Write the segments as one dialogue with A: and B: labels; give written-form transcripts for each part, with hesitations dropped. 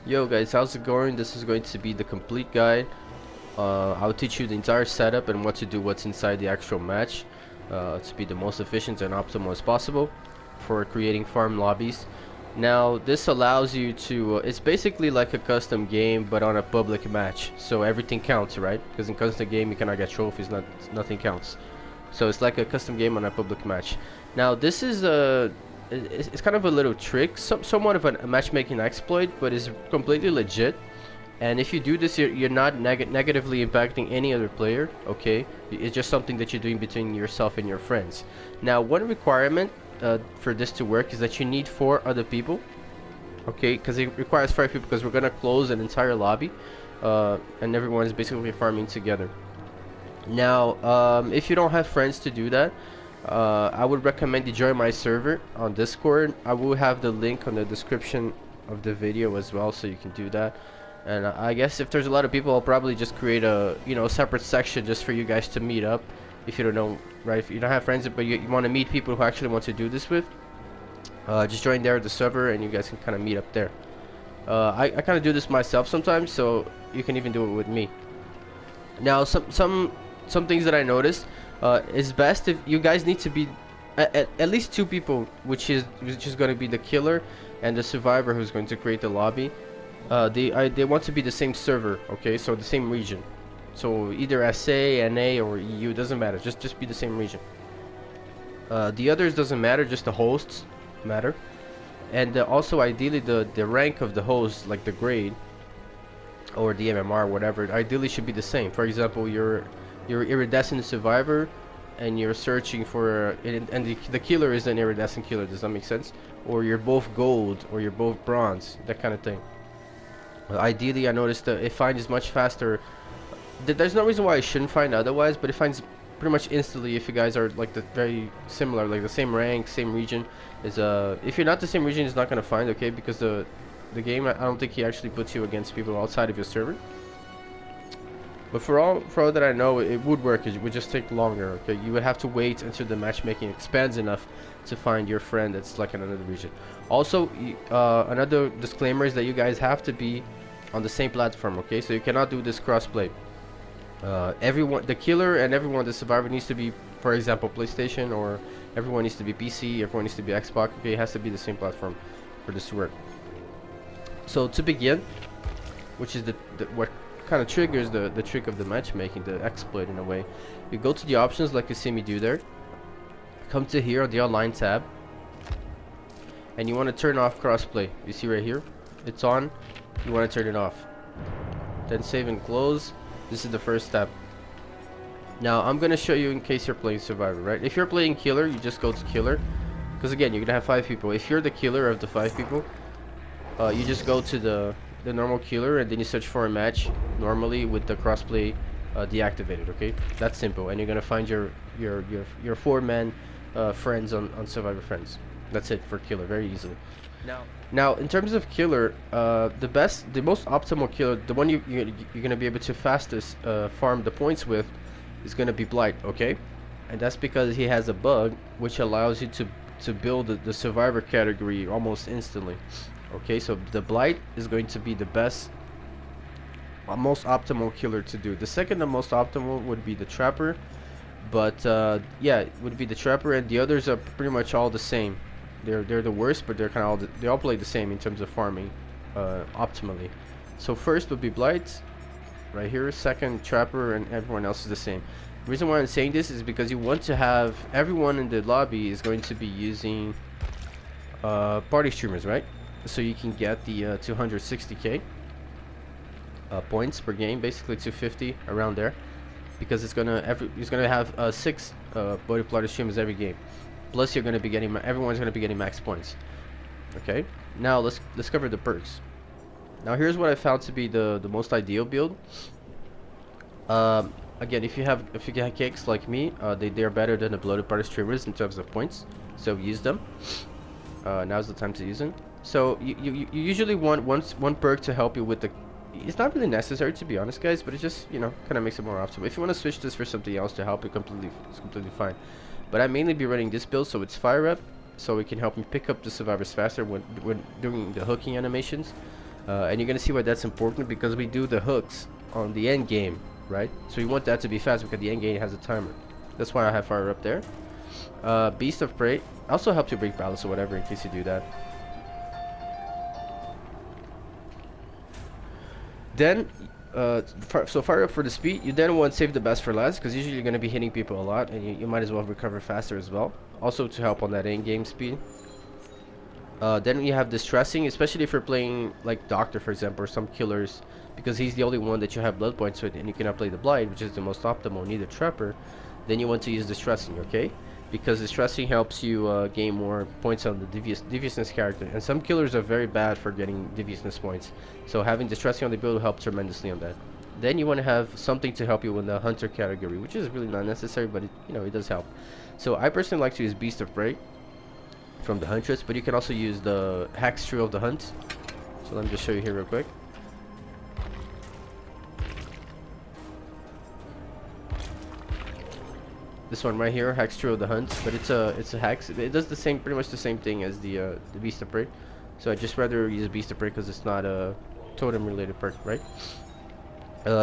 A: Yo guys, how's it going? This is going to be the complete guide. I'll teach you the entire setup and what to do, what's inside the actual match to be the most efficient and optimal as possible for creating farm lobbies. Now this allows you to, it's basically like a custom game but on a public match, so everything counts, right? Because in custom game you cannot get trophies, nothing counts. So it's like a custom game on a public match. Now this is it's kind of a little trick, somewhat of a matchmaking exploit, but is completely legit. And if you do this, you're not negatively impacting any other player, okay? It's just something that you're doing between yourself and your friends. Now, one requirement for this to work is that you need 4 other people, okay? Because it requires 5 people, because we're gonna close an entire lobby, and everyone is basically farming together. Now, if you don't have friends to do that, I would recommend you join my server on Discord. I will have the link on the description of the video as well, so you can do that. And I guess if there's a lot of people, I'll probably just create a separate section just for you guys to meet up. If you don't know, right? If you don't have friends, but you want to meet people who actually want to do this with, just join there the server, and you guys can kind of meet up there. I kind of do this myself sometimes, so you can even do it with me. Now, some things that I noticed. It's best if you guys need to be at least 2 people, which is going to be the killer and the survivor who's going to create the lobby. They want to be the same server, okay? So the same region. So either SA, NA, or EU, doesn't matter. Just be the same region. The others doesn't matter. Just the hosts matter. And also ideally the rank of the host, like the grade or the MMR, whatever, ideally should be the same. For example, you're iridescent survivor and you're searching for and the killer is an iridescent killer. Does that make sense? Or you're both gold, or you're both bronze, that kind of thing. Ideally, I noticed that it finds much faster. There's no reason why it shouldn't find otherwise, but it finds pretty much instantly if you guys are like very similar, like the same rank, same region. If you're not the same region, it's not gonna find, okay? Because the game, I don't think he actually puts you against people outside of your server. But for all that I know, it would work. It would just take longer, okay? You would have to wait until the matchmaking expands enough to find your friend that's like in another region. Also, another disclaimer is that you guys have to be on the same platform, okay? So you cannot do this crossplay. Everyone, the killer and everyone, the survivor, needs to be, for example, PlayStation, or everyone needs to be PC, everyone needs to be Xbox, okay? It has to be the same platform for this to work. So to begin, which is what kind of triggers the trick of the matchmaking, the exploit in a way, you go to the options like you see me do there, come to here on the online tab, and you want to turn off crossplay. You see right here, it's on. You want to turn it off, then save and close. This is the first step. Now I'm gonna show you in case you're playing survivor, right? If you're playing killer, you just go to killer, because again, you're gonna have 5 people. If you're the killer of the 5 people, you just go to the normal killer, and then you search for a match normally with the crossplay deactivated, okay? That's simple, and you're gonna find your 4-man friends on Survivor Friends. That's it for killer, very easily. Now in terms of killer, the most optimal killer, the one you're gonna be able to fastest farm the points with, is gonna be Blight, okay? And that's because he has a bug which allows you to build the survivor category almost instantly. Okay, so the Blight is going to be the best, most optimal killer to do. The second most optimal would be the Trapper, but yeah, it would be the Trapper, and the others are pretty much all the same. They're the worst, but they're kind of they all play the same in terms of farming optimally. So first would be Blight, right here. Second, Trapper, and everyone else is the same. The reason why I'm saying this is because you want to have everyone in the lobby is going to be using party streamers, right? So you can get the 260k points per game, basically 250 around there, because it's gonna have 6 party streamers every game. Plus, you're gonna be getting everyone's gonna be getting max points. Okay. Now let's cover the perks. Now here's what I found to be the most ideal build. Again, if you get cakes like me, they're better than the bloated party streamers in terms of points. So use them. Now's the time to use them. So you usually want one perk to help you with the. It's not really necessary, to be honest, guys, but it just kind of makes it more optimal. If you want to switch this for something else to help you, it's completely fine. But I mainly be running this build, so it's fire up, so it can help me pick up the survivors faster when doing the hooking animations. And you're gonna see why that's important, because we do the hooks on the end game, right? So you want that to be fast because the end game has a timer. That's why I have fire up there. Beast of Prey also helps you break balance or whatever in case you do that. Then so fire up for the speed. You then want to save the best for last, because usually you're going to be hitting people a lot, and you might as well recover faster as well, also to help on that end game speed. Then you have distressing, especially if you're playing like Doctor, for example, or some killers, because he's the only one that you have blood points with, and you cannot play the Blight, which is the most optimal, neither Trapper. Then you want to use distressing, okay? Because distressing helps you gain more points on the deviousness character, and some killers are very bad for getting deviousness points, so having distressing on the build will help tremendously on that. Then you want to have something to help you in the hunter category, which is really not necessary, but it does help. So I personally like to use Beast of Prey from the Huntress, but you can also use the Hex Trio of the Hunt. So let me just show you here real quick. This one right here, Hex Trio of the Hunt, but it's a hex. It does pretty much the same thing as the Beast of Prey. So I just rather use Beast of Prey because it's not a totem related perk, right?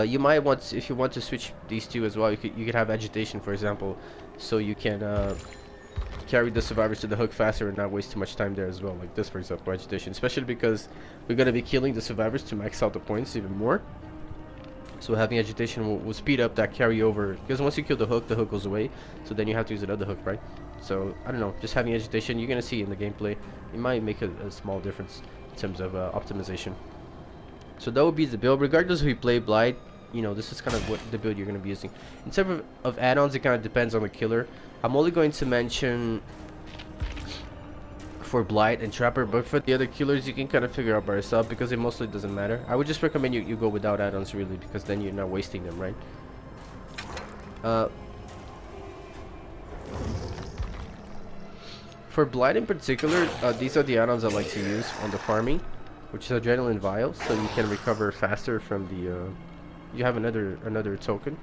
A: You might want, if you want to switch these two as well, you could have Agitation, for example, so you can carry the survivors to the hook faster and not waste too much time there as well, like this, for example, Agitation, especially because we're going to be killing the survivors to max out the points even more. So having Agitation will speed up that carryover, because once you kill the hook goes away, so then you have to use another hook, right? So I don't know, just having Agitation, you're going to see in the gameplay, it might make a small difference in terms of optimization. So that would be the build. Regardless if you play Blight, this is kind of what the build you're going to be using. In terms of add-ons, it kind of depends on the killer. I'm only going to mention for Blight and Trapper, but for the other killers you can kind of figure out by yourself, because it mostly doesn't matter. I would just recommend you go without add-ons, really, because then you're not wasting them, right? For Blight in particular, these are the add-ons I like to use on the farming, which is Adrenaline Vial, so you can recover faster from the you have another token,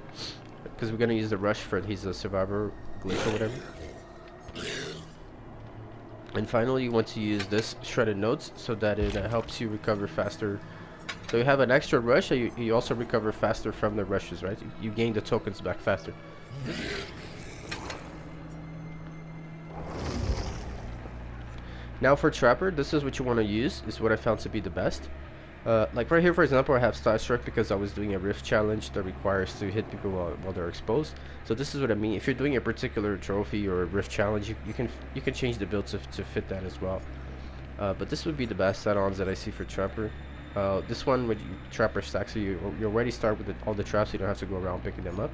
A: because we're gonna use the Rush for he's a survivor glitch or whatever. And finally, you want to use this Shredded Notes so that it helps you recover faster. So you have an extra rush, and you also recover faster from the rushes, right? You gain the tokens back faster. Now for Trapper, this is what you want to use, is what I found to be the best. Like right here, for example, I have Starstruck because I was doing a Rift challenge that requires to hit people while they're exposed. So this is what I mean. If you're doing a particular trophy or a Rift challenge, you can change the build to fit that as well. But this would be the best add-ons that I see for Trapper. This one with Trapper stack, so you already start with all the traps, so you don't have to go around picking them up.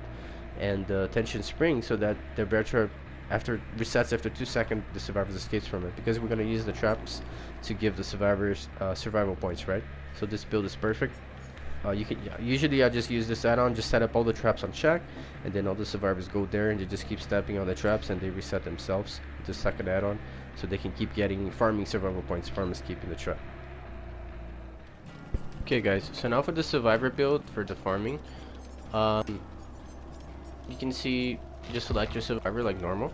A: And Tension Spring, so that the bear trap resets after 2 seconds, the survivors escapes from it, because we're going to use the traps to give the survivors survival points, right? So this build is perfect. Usually I just use this add-on, just set up all the traps on check, and then all the survivors go there and they just keep stepping on the traps and they reset themselves with the second add-on, so they can keep farming survival points from escaping the trap. Okay guys, so now for the survivor build for the farming, you can see just select your survivor like normal.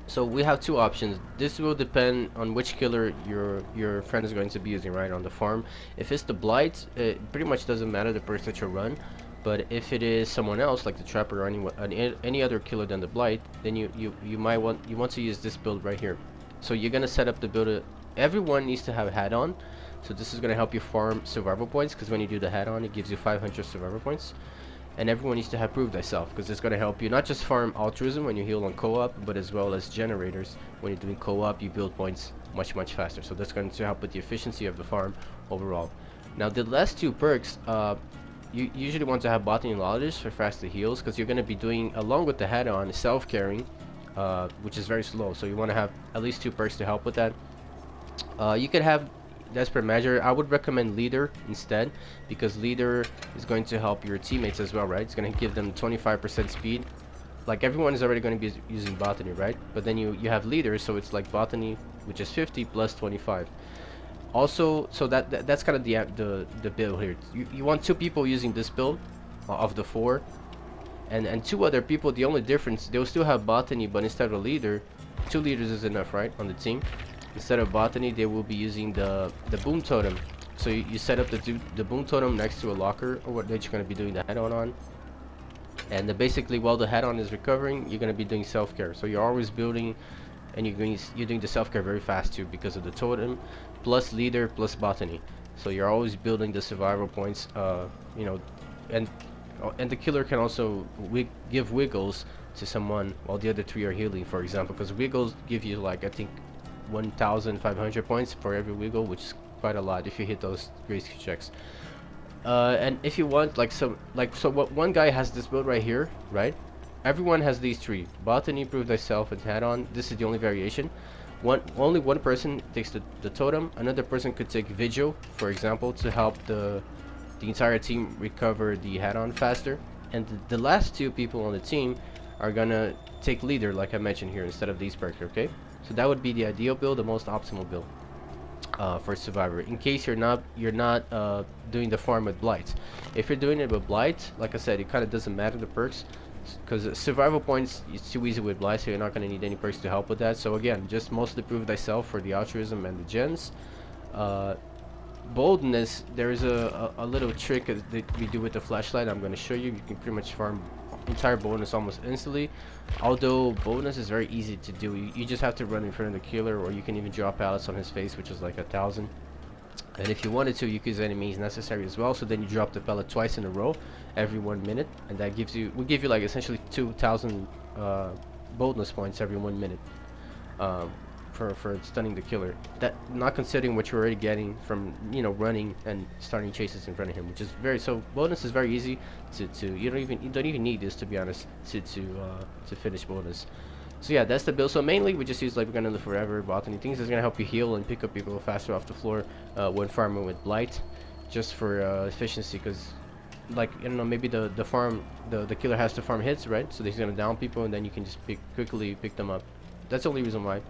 A: So we have two options. This will depend on which killer your friend is going to be using, right, on the farm. If it's the Blight, it pretty much doesn't matter the perks that you run. But if it is someone else, like the Trapper or any other killer than the Blight, then you want to use this build right here. So you're gonna set up the build. Everyone needs to have a hat on. So this is gonna help you farm survival points, because when you do the hat on, it gives you 500 survival points. And everyone needs to have Prove Thyself, because it's going to help you not just farm Altruism when you heal on co-op, but as well as Generators. When you're doing co-op, you build points much faster, so that's going to help with the efficiency of the farm overall. Now the last two perks, you usually want to have Botany and Lobbies for faster heals, because you're going to be doing, along with the hat on, self-carrying, which is very slow, so you want to have at least two perks to help with that. You could have Desperate Measure. I would recommend Leader instead, because Leader is going to help your teammates as well, right? It's going to give them 25% speed. Like, everyone is already going to be using Botany, right? But then you have Leader, so it's like Botany, which is 50 plus 25. Also, so that's kind of the build here. You want 2 people using this build of the 4, and 2 other people. The only difference, they'll still have Botany, but instead of a Leader, 2 leaders is enough, right, on the team. Instead of Botany, they will be using the Boom Totem So you set up the boom totem next to a locker, or what that you're going to be doing the head-on on. And basically, while the head-on is recovering, you're going to be doing self-care. So you're always building, and you're doing the self-care very fast too, because of the totem, plus leader, plus botany. So you're always building the survival points, you know, and the killer can also give wiggles to someone while the other three are healing, for example, because wiggles give you, like, I think 1,500 points for every wiggle, which is quite a lot if you hit those grace checks. And if you want, like, so what one guy has this build right here, right? Everyone has these three: botany, prove thyself, and head-on. This is the only variation. Only one person takes the totem. Another person could take vigil, for example, to help the entire team recover the head-on faster. And the last two people on the team are gonna take leader, like I mentioned here, instead of these perks. Okay, so that would be the ideal build, the most optimal build for survivor. In case you're not doing the farm with blight. If you're doing it with blight, like I said, it kind of doesn't matter the perks, because survival points it's too easy with blight, so you're not going to need any perks to help with that. So again, just mostly prove thyself for the altruism and the gens. Boldness, there is a little trick that we do with the flashlight. I'm going to show you. You can pretty much farm entire boldness almost instantly, although boldness is very easy to do. You just have to run in front of the killer, or you can even drop pallets on his face, which is like 1,000. And if you wanted to, you could use enemies necessary as well. So then you drop the pellet twice in a row every 1 minute, and that will give you like essentially 2,000 boldness points every 1 minute for stunning the killer. That, not considering what you're already getting from, you know, running and starting chases in front of him, which is so boldness is very easy to you don't even need this, to be honest, to finish boldness. So yeah, that's the build. So mainly we just use like we're gonna live forever, botany things that's gonna help you heal and pick up people faster off the floor when farming with blight, just for efficiency. Because, like, I don't know, maybe the killer has to farm hits, right? So he's gonna down people, and then you can just quickly pick them up. That's the only reason why.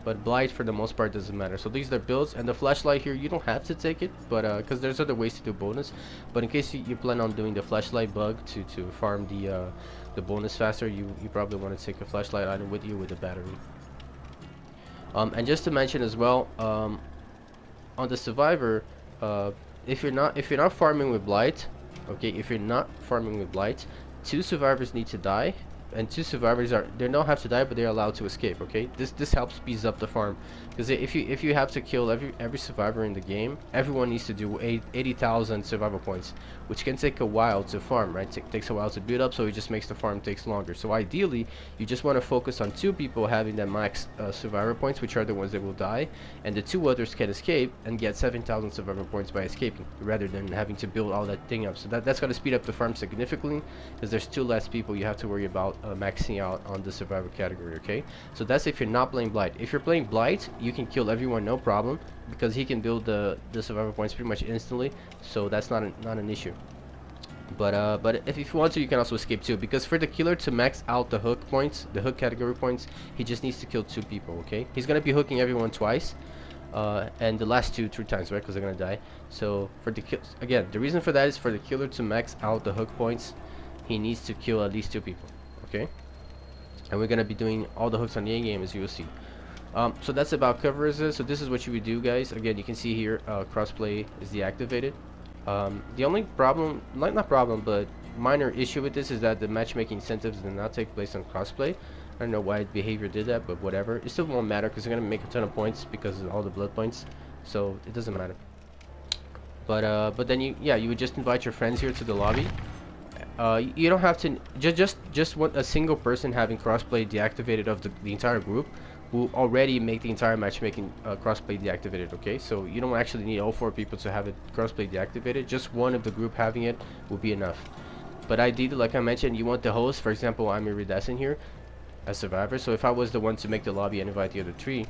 A: But blight for the most part doesn't matter. So these are builds, and the flashlight here, you don't have to take it, but because there's other ways to do bonus. But in case you plan on doing the flashlight bug to farm the bonus faster, you probably want to take a flashlight item with you with a battery. And just to mention as well, on the survivor, if you're not farming with blight, okay, if you're not farming with blight, 2 survivors need to die. And 2 survivors they don't have to die, but they're allowed to escape. Okay, this helps speeds up the farm, because if you have to kill every survivor in the game, everyone needs to do 80,000 survival points, which can take a while to farm, right? It takes a while to build up, so it just makes the farm takes longer. So ideally, you just want to focus on 2 people having that max survivor points, which are the ones that will die, and the 2 others can escape and get 7,000 survivor points by escaping, rather than having to build all that thing up. So that's going to speed up the farm significantly, because there's 2 less people you have to worry about maxing out on the survivor category. Okay, so that's if you're not playing blight. If you're playing blight, you can kill everyone, no problem, because he can build the survivor points pretty much instantly, so that's not an issue. But if you want to, you can also escape too, because for the killer to max out the hook points, the hook category points, he just needs to kill 2 people. Okay, he's gonna be hooking everyone twice, and the last 2 3 times, right? Because they're gonna die. So for the again, the reason for that is for the killer to max out the hook points, he needs to kill at least 2 people. Okay, and we're gonna be doing all the hooks on the end game, as you will see. So that's about covers. So this is what you would do, guys. Again, you can see here crossplay is deactivated. The only problem, not problem, but minor issue with this is that the matchmaking incentives did not take place on crossplay. I don't know why behavior did that, but whatever. It still won't matter because they're gonna make a ton of points because of all the blood points, so it doesn't matter. But then you would just invite your friends here to the lobby. You don't have to just want a single person having crossplay deactivated of the entire group will already make the entire matchmaking crossplay deactivated. Okay, so you don't actually need all 4 people to have it crossplay deactivated. Just one of the group having it will be enough. But ideally, like I mentioned, you want the host. For example, I'm iridescent here as survivor, so if I was the one to make the lobby and invite the other 3,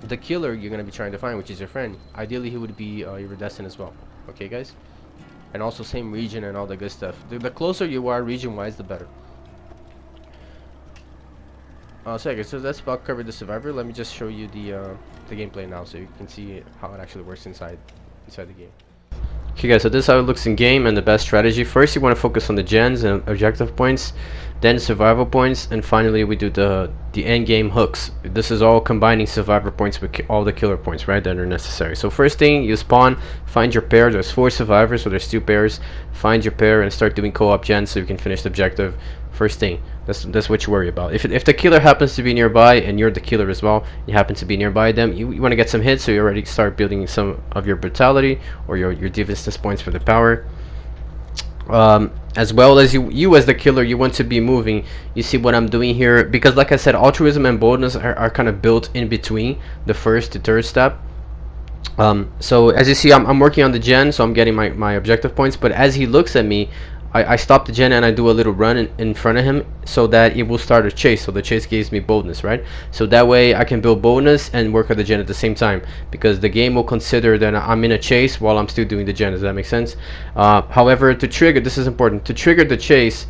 A: the killer you're gonna be trying to find, which is your friend, ideally he would be iridescent as well. Okay, guys, and also same region and all the good stuff. The closer you are region wise, the better. So that's about covered the survivor. Let me just show you the gameplay now, so you can see how it actually works inside the game. Okay guys, so this is how it looks in game and the best strategy. First you want to focus on the gens and objective points, then survival points, and finally we do the end game hooks. This is all combining survivor points with all the killer points, right, that are necessary. So first thing, you spawn, find your pair. There's 4 survivors, so there's 2 pairs. Find your pair and start doing co-op gens so you can finish the objective. First thing, that's what you worry about. If the killer happens to be nearby and you're the killer as well, you happen to be nearby them, you want to get some hits, so you already start building some of your brutality or your defense points for the power. As well as you as the killer, you want to be moving. You see what I'm doing here, because like I said, altruism and boldness are kind of built in between the first to third step. So as you see, I'm working on the gen, so I'm getting my objective points, but as he looks at me, I stop the gen and I do a little run in front of him so that it will start a chase. So the chase gives me boldness, right? So that way I can build boldness and work on the gen at the same time, because the game will consider that I'm in a chase while I'm still doing the gen. Does that make sense? However, to trigger, this is important, to trigger the chase,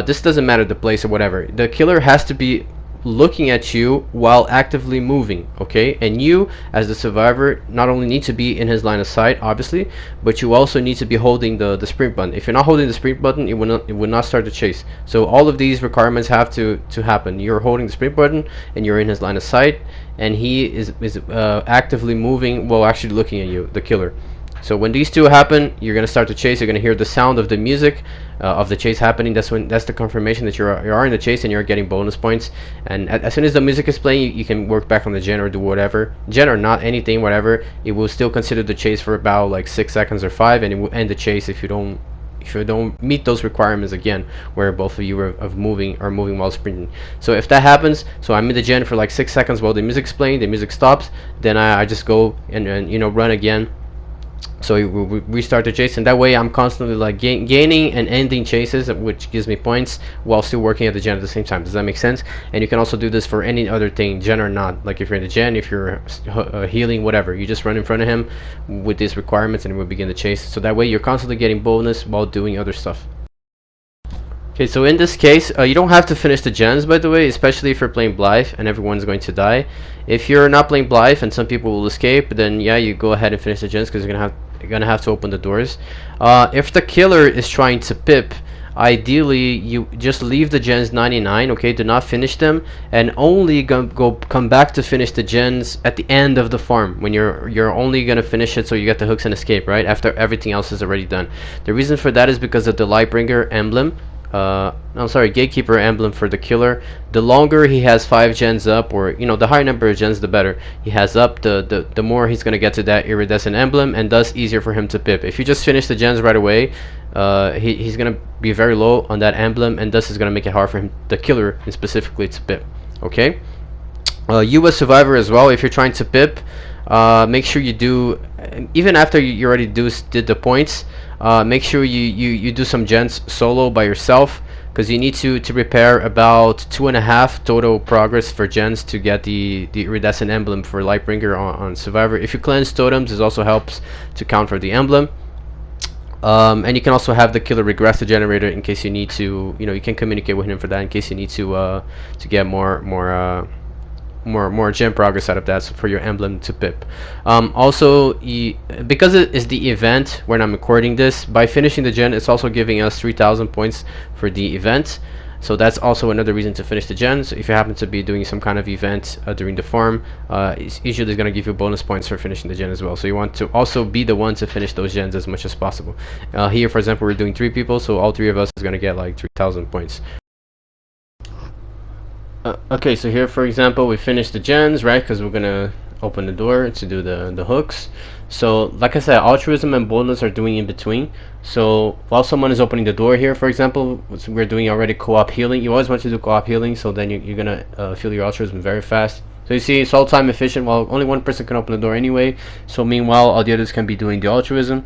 A: this doesn't matter the place or whatever, the killer has to be looking at you while actively moving, okay? And you as the survivor not only need to be in his line of sight, obviously, but you also need to be holding the sprint button. If you're not holding the sprint button, it will not start the chase. So all of these requirements have to happen. You're holding the sprint button and you're in his line of sight, and he is actively moving while actually looking at you, the killer. So when these two happen, you're gonna start the chase. You're gonna hear the sound of the music of the chase happening. That's the confirmation that you are in the chase and you're getting bonus points. And as soon as the music is playing, you can work back on the gen or do whatever, gen or not, anything, whatever. It will still consider the chase for about like 6 seconds or 5, and it will end the chase if you don't meet those requirements again, where both of you are moving while sprinting. So if that happens, so I'm in the gen for like 6 seconds while the music's playing, the music stops, then I just go and you know, run again. So we restart the chase, and that way I'm constantly like gaining and ending chases, which gives me points while still working at the gen at the same time. Does that make sense? And you can also do this for any other thing, gen or not. Like if you're in the gen, if you're healing, whatever, you just run in front of him with these requirements and we'll begin the chase. So that way you're constantly getting bonus while doing other stuff. Okay, so in this case, you don't have to finish the gens, by the way, especially if you're playing Blythe and everyone's going to die. If you're not playing Blythe and some people will escape, then yeah, you go ahead and finish the gens, because you're gonna have to open the doors. If the killer is trying to pip, ideally you just leave the gens 99, okay? Do not finish them, and only come back to finish the gens at the end of the farm, when you're only gonna finish it so you get the hooks and escape, right? After everything else is already done. The reason for that is because of the Lightbringer emblem. I'm sorry, Gatekeeper emblem for the killer. The longer he has 5 gens up, or you know, the higher number of gens, the better he has up, the more he's gonna get to that iridescent emblem, and thus easier for him to pip. If you just finish the gens right away, he's gonna be very low on that emblem, and thus is gonna make it hard for him, the killer specifically, to pip. Okay. You as survivor as well, if you're trying to pip, make sure you do, even after you already did the points, make sure you do some gens solo by yourself, because you need to repair about 2.5 total progress for gens to get the iridescent emblem for Lightbringer on survivor. If you cleanse totems, this also helps to count for the emblem. And you can also have the killer regress the generator in case you need to, you know, you can communicate with him for that in case you need to get more gen progress out of that, so for your emblem to pip. Also, because it is the event when I'm recording this, by finishing the gen, it's also giving us 3,000 points for the event. So that's also another reason to finish the gen. So if you happen to be doing some kind of event during the farm, it's usually going to give you bonus points for finishing the gen as well. So you want to also be the one to finish those gens as much as possible. Here, for example, we're doing 3 people, so all 3 of us is going to get like 3,000 points. Okay, so here, for example, we finished the gens, right? Because we're gonna open the door to do the hooks. So like I said, altruism and boldness are doing in between. So while someone is opening the door here, for example, we're doing already co-op healing. You always want to do co-op healing, so then you're gonna feel your altruism very fast. So you see, it's all time efficient. While only one person can open the door anyway, so meanwhile all the others can be doing the altruism.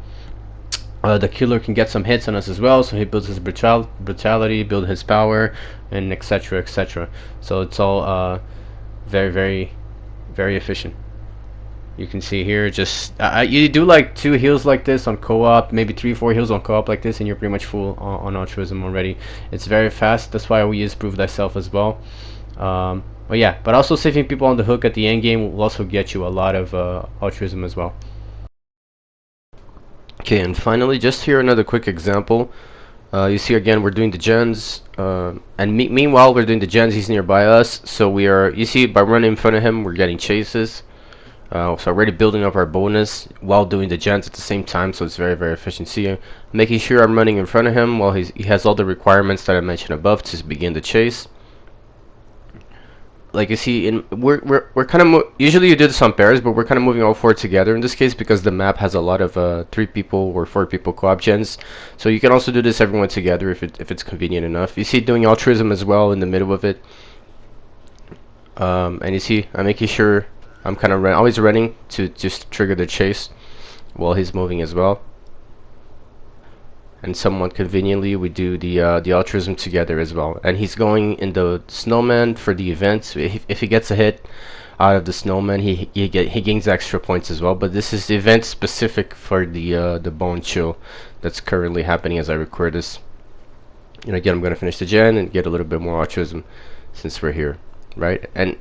A: The killer can get some hits on us as well, so he builds his brutality, build his power, and etc, etc. So it's all very efficient. You can see here, just you do like 2 heals like this on co-op, maybe 3-4 heals on co-op like this, and you're pretty much full on altruism already. It's very fast. That's why we use prove thyself as well. But yeah, but also saving people on the hook at the end game will also get you a lot of altruism as well. Okay, and finally, just here another quick example. You see again, we're doing the gens, and meanwhile we're doing the gens. He's nearby us, so we are. You see, by running in front of him, we're getting chases. So already building up our bonus while doing the gens at the same time, so it's very, very efficient. See, making sure I'm running in front of him while he has all the requirements that I mentioned above to begin the chase. Like you see, we're kind of usually you do this on pairs, but we're kind of moving all four together in this case because the map has a lot of 3 people or 4 people co-op gens. So you can also do this everyone together if it's convenient enough. You see, doing altruism as well in the middle of it. And you see, I'm making sure I'm kind of always running to just trigger the chase while he's moving as well. And somewhat conveniently, we do the altruism together as well. And he's going in the snowman for the event. If he gets a hit out of the snowman, he gains extra points as well. But this is the event specific for the bone chill that's currently happening as I record this. And again, I'm going to finish the gen and get a little bit more altruism since we're here, right? And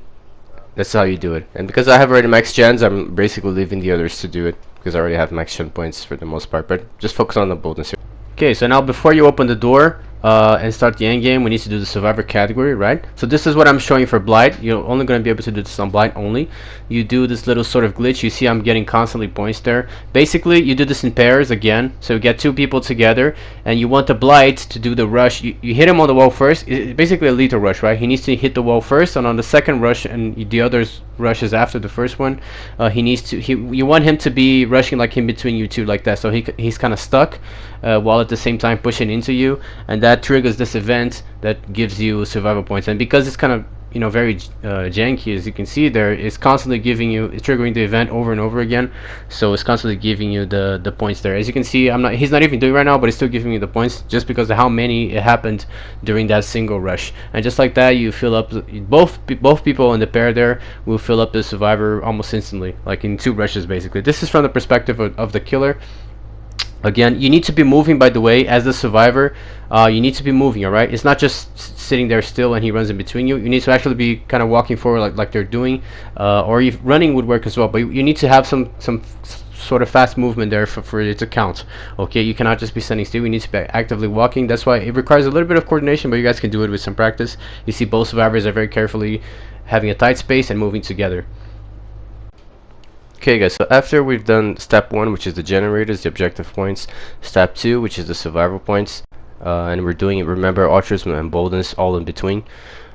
A: that's how you do it. And because I have already max gens, I'm basically leaving the others to do it because I already have max gen points for the most part. But just focus on the boldness here. Okay, so now before you open the door and start the end game, we need to do the survivor category, right? So this is what I'm showing for blight. You're only going to be able to do this on blight only. You do this little sort of glitch. You see I'm getting constantly points there. Basically, you do this in pairs again. So you get 2 people together, and you want the blight to do the rush. You hit him on the wall first. It's basically a lethal rush, right? He needs to hit the wall first, and on the second rush, and the others rushes after the first one, you want him to be rushing like in between you two like that, so he's kind of stuck while at the same time pushing into you, and that triggers this event that gives you survival points. And because it's kind of very janky, as you can see there, it's constantly triggering the event over and over again, so it's constantly giving you the points there. As you can see, he's not even doing right now, but it's still giving you the points just because of how many it happened during that single rush. And just like that, you fill up both people in the pair there will fill up the survivor almost instantly, like in 2 rushes basically. This is from the perspective of the killer. Again, you need to be moving, by the way, as the survivor. You need to be moving, alright? It's not just sitting there still and he runs in between you. You need to actually be kind of walking forward like they're doing. Or if running would work as well, but you need to have some sort of fast movement there for it to count. Okay, you cannot just be standing still. You need to be actively walking. That's why it requires a little bit of coordination, but you guys can do it with some practice. You see both survivors are very carefully having a tight space and moving together. Okay guys, so after we've done step 1, which is the generators, the objective points, step 2, which is the survival points, and we're doing it, remember, altruism and boldness all in between.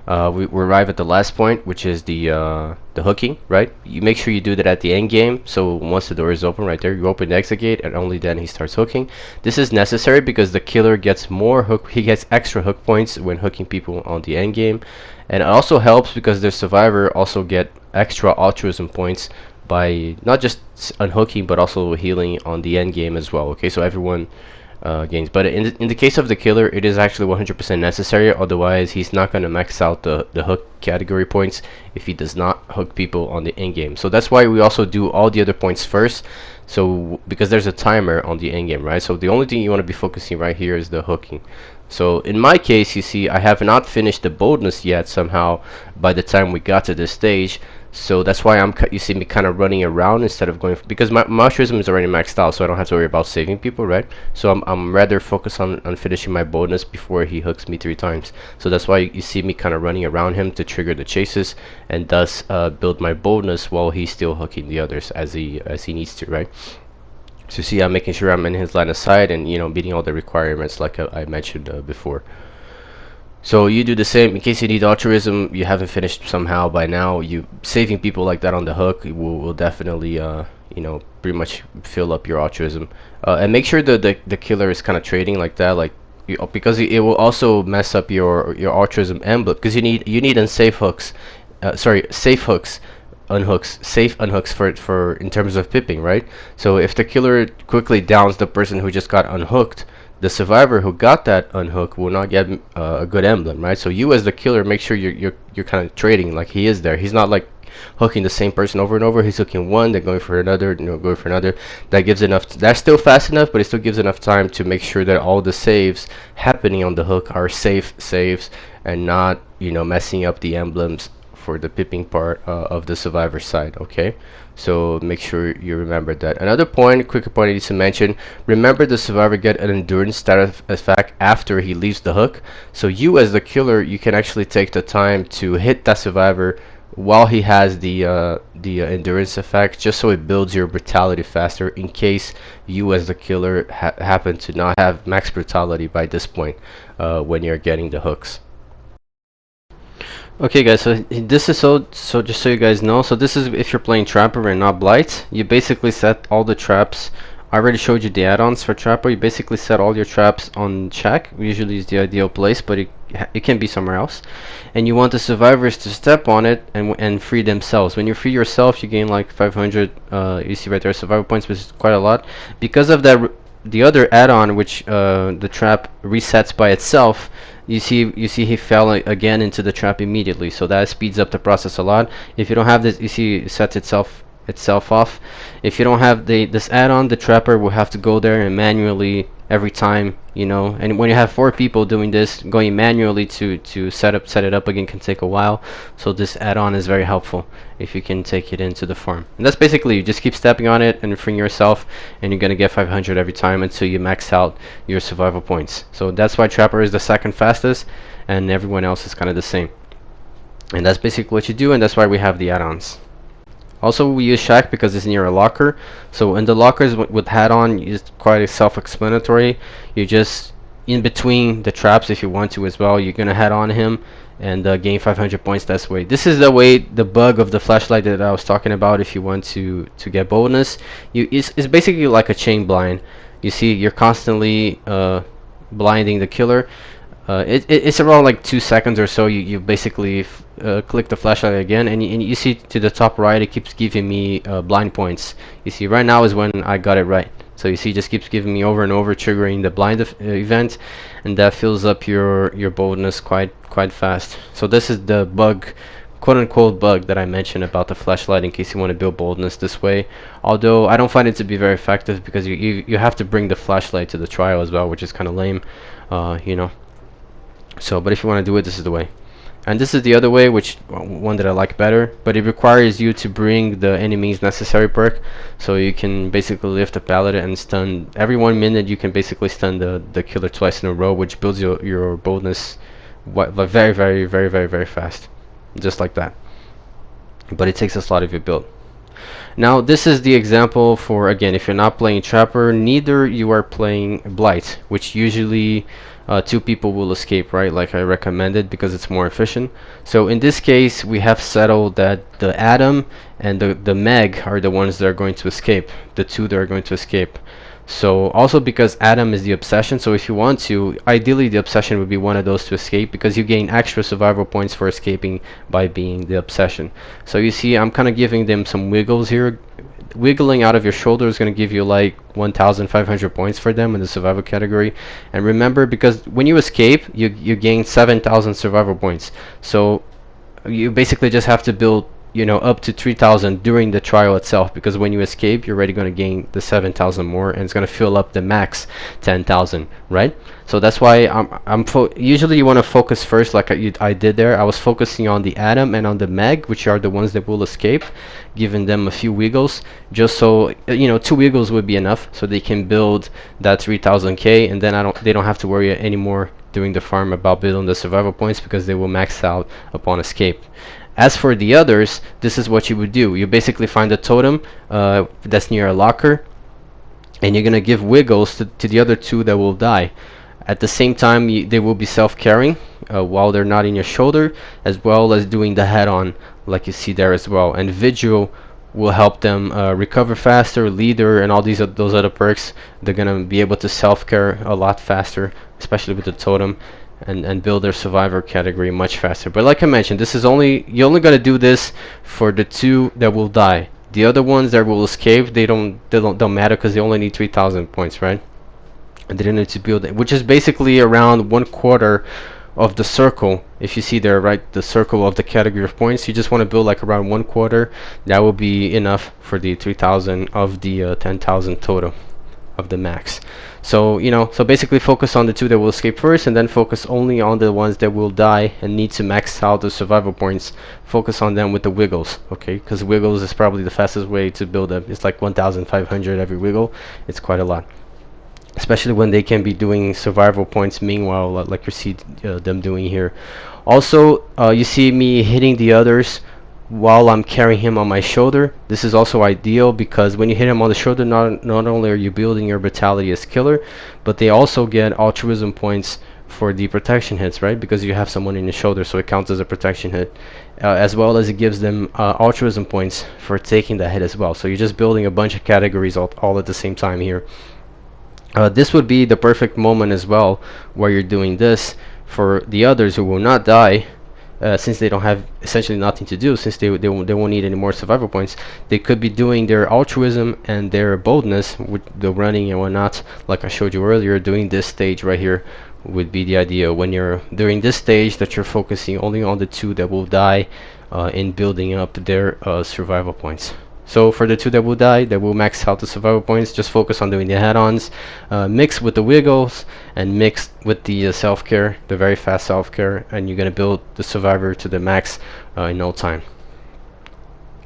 A: We arrive at the last point, which is the hooking, right? You make sure you do that at the end game, so once the door is open right there, you open the exit gate and only then he starts hooking. This is necessary because the killer gets he gets extra hook points when hooking people on the end game, and it also helps because the survivor also get extra altruism points by not just unhooking but also healing on the end game as well. Okay, so everyone gains, but in the case of the killer, it is actually 100% necessary. Otherwise, he's not going to max out the hook category points if he does not hook people on the end game. So that's why we also do all the other points first. So because there's a timer on the end game, right? So the only thing you want to be focusing right here is the hooking. So in my case, you see, I have not finished the boldness yet somehow by the time we got to this stage. So that's why you see me kind of running around instead of going, because my altruism is already maxed out, so I don't have to worry about saving people, right? So I'm rather focused on finishing my boldness before he hooks me 3 times. So that's why you see me kind of running around him to trigger the chases, and thus build my boldness while he's still hooking the others as he needs to, right? So see, I'm making sure I'm in his line of sight and meeting all the requirements like I mentioned before. So you do the same in case you need altruism. You haven't finished somehow by now. You saving people like that on the hook will definitely pretty much fill up your altruism. And make sure the killer is kind of trading like that, like because it will also mess up your altruism emblem, because you need unsafe hooks. Safe hooks. Safe unhooks for in terms of pipping, right? So if the killer quickly downs the person who just got unhooked, the survivor who got that unhook will not get a good emblem, right? So you as the killer, make sure you're kind of trading like he is there. He's not like hooking the same person over and over. He's hooking one, then going for another, going for another. That gives enough. That's still fast enough, but it still gives enough time to make sure that all the saves happening on the hook are safe saves and not messing up the emblems for the pipping part of the survivor side. Okay, so make sure you remember that. Another point, quick point I need to mention, remember the survivor get an endurance status effect after he leaves the hook. So you as the killer, you can actually take the time to hit that survivor while he has the endurance effect, just so it builds your brutality faster in case you as the killer happen to not have max brutality by this point when you're getting the hooks. Okay guys, so this is so just so you guys know, so this is if you're playing Trapper and not Blight. You basically set all the traps. I already showed you the add-ons for Trapper. You basically set all your traps on check. Usually is the ideal place, but it can be somewhere else. And you want the survivors to step on it and free themselves. When you free yourself, you gain like 500. You see right there, survival points, which is quite a lot. Because of that, the other add-on, which the trap resets by itself. You see he fell again into the trap immediately, so that speeds up the process a lot. If you don't have this, you see it sets itself off. If you don't have this add-on, the trapper will have to go there and manually every time, you know. And when you have 4 people doing this, going manually to set it up again can take a while. So this add-on is very helpful if you can take it into the farm. And that's basically, you just keep stepping on it and freeing yourself, and you're gonna get 500 every time until you max out your survival points. So that's why Trapper is the second fastest, and everyone else is kind of the same. And that's basically what you do, and that's why we have the add-ons. Also, we use Shack because it's near a locker. So in the lockers with hat on, it's quite self-explanatory. You just in between the traps, if you want to as well, you're gonna hat on him and gain 500 points that way. This is the bug of the flashlight that I was talking about. If you want to get boldness, it's basically like a chain blind. You see, you're constantly blinding the killer. It's around like 2 seconds or so. You basically click the flashlight again, and you see to the top right, it keeps giving me blind points. You see right now is when I got it right. So you see, it just keeps giving me over and over, triggering the blind event, and that fills up your boldness quite fast. So this is the bug, quote-unquote bug, that I mentioned about the flashlight, in case you want to build boldness this way. Although I don't find it to be very effective, because you have to bring the flashlight to the trial as well, which is kind of lame, you know. So, but if you want to do it, this is the way. And this is the other way, which one that I like better, but it requires you to bring the enemy's necessary perk. So you can basically lift a pallet and stun every 1 minute. You can basically stun the killer twice in a row, which builds your boldness very fast, just like that. But it takes a lot of your build. Now this is the example for, again, if you're not playing Trapper, neither you are playing Blight, which usually 2 people will escape, right, like I recommended, because it's more efficient. So in this case, we have settled that the Atom and the Meg are the ones that are going to escape, the 2 that are going to escape. So also because Atom is the obsession, so if you want to, ideally the obsession would be one of those to escape, because you gain extra survival points for escaping by being the obsession. So you see, I'm kind of giving them some wiggles here. Wiggling out of your shoulder is going to give you like 1,500 points for them in the survival category. And remember, because when you escape, you gain 7,000 survival points. So you basically just have to build, you know, up to 3,000 during the trial itself, because when you escape, you're already going to gain the 7,000 more, and it's going to fill up the max 10,000, right? So that's why usually you want to focus first, like I did there. I was focusing on the Atom and on the Meg, which are the ones that will escape, giving them a few wiggles, just so, you know, 2 wiggles would be enough, so they can build that 3,000k, and then they don't have to worry anymore during the farm about building the survival points, because they will max out upon escape. As for the others, this is what you would do. You basically find a totem that's near a locker, and you're gonna give wiggles to the other 2 that will die. At the same time, they will be self-carrying while they're not in your shoulder, as well as doing the head-on, like you see there as well. And Vigil will help them recover faster. Leader and all those other perks, they're gonna be able to self-care a lot faster, especially with the totem, and build their survivor category much faster. But like I mentioned, this is you only gotta do this for the 2 that will die. The other ones that will escape, they don't matter, because they only need 3,000 points, right? And they don't need to build it, which is basically around 1/4 of the circle. If you see there, right, the circle of the category of points, you just want to build like around 1/4. That will be enough for the 3,000 of the 10,000 total. of the max. So so basically focus on the 2 that will escape first, and then focus only on the ones that will die and need to max out the survival points. Focus on them with the wiggles, okay? Because wiggles is probably the fastest way to build them. It's like 1,500 every wiggle. It's quite a lot, especially when they can be doing survival points meanwhile, like you see them doing here. Also, you see me hitting the others while I'm carrying him on my shoulder. This is also ideal because when you hit him on the shoulder, not only are you building your vitality as killer, but they also get altruism points for the protection hits, right? Because you have someone in the shoulder, so it counts as a protection hit, as well as it gives them altruism points for taking that hit as well. So you're just building a bunch of categories all at the same time here. This would be the perfect moment as well where you're doing this for the others who will not die, since they don't have essentially nothing to do, since they won't need any more survival points. They could be doing their altruism and their boldness with the running and whatnot, like I showed you earlier. Doing this stage right here would be the idea, when you're during this stage, that you're focusing only on the 2 that will die in building up their survival points. So for the 2 that will die, that will max out the survival points, just focus on doing the add-ons, mix with the wiggles, and mix with the self-care, the very fast self-care, and you're going to build the survivor to the max in no time.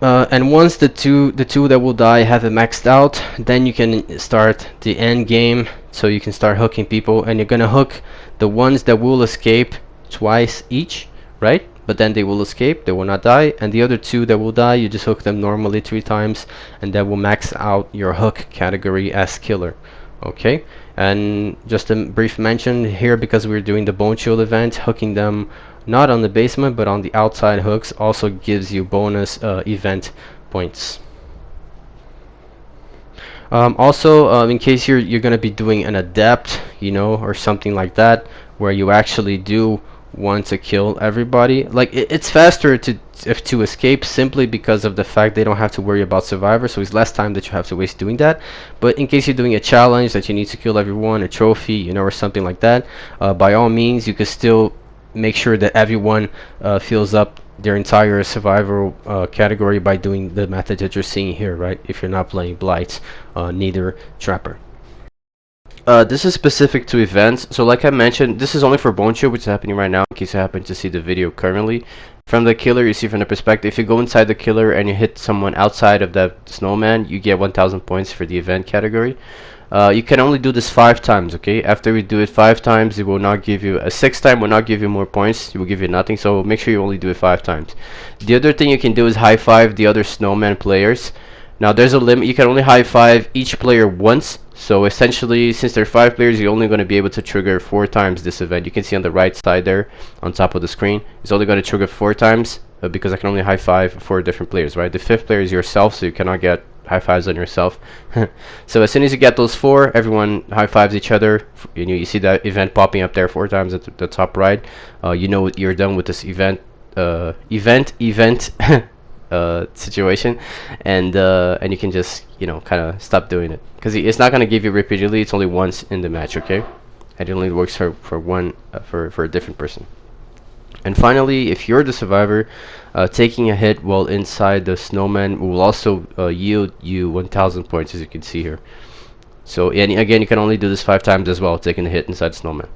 A: And once the two that will die have it maxed out, then you can start the end game. So you can start hooking people, and you're going to hook the ones that will escape twice each, right? But then they will escape, they will not die, and the other 2 that will die, you just hook them normally 3 times, and that will max out your hook category as killer. Okay, and just a brief mention here, because we're doing the bone shield event, hooking them not on the basement but on the outside hooks also gives you bonus event points. Also, in case you're gonna be doing an adept, or something like that, where you actually do want to kill everybody, like it's faster to escape, simply because of the fact they don't have to worry about survivor, so it's less time that you have to waste doing that. But in case you're doing a challenge that you need to kill everyone, a trophy, or something like that, by all means you can still make sure that everyone fills up their entire survival category by doing the method that you're seeing here, right? If you're not playing Blight, neither Trapper. This is specific to events, so like I mentioned, this is only for Bone Shield, which is happening right now, in case you happen to see the video currently. From the killer, you see from the perspective, if you go inside the killer and you hit someone outside of that snowman, you get 1,000 points for the event category. You can only do this 5 times, okay? After we do it 5 times, it will not give you, a 6th time will not give you more points, it will give you nothing, so make sure you only do it 5 times. The other thing you can do is high-five the other snowman players. Now there's a limit, you can only high-five each player once, so essentially, since there are 5 players, you're only going to be able to trigger 4 times this event. You can see on the right side there, on top of the screen, it's only going to trigger 4 times, because I can only high-five 4 different players, right? The 5th player is yourself, so you cannot get high-fives on yourself. So as soon as you get those 4, everyone high-fives each other. You see that event popping up there 4 times at the top right. You know you're done with this event situation, and you can just kind of stop doing it, because it's not going to give you repeatedly. It's only once in the match, okay? And it only works for one for a different person. And finally, if you're the survivor, taking a hit while inside the snowman will also yield you 1,000 points, as you can see here. So, and again, you can only do this 5 times as well, taking a hit inside the snowman.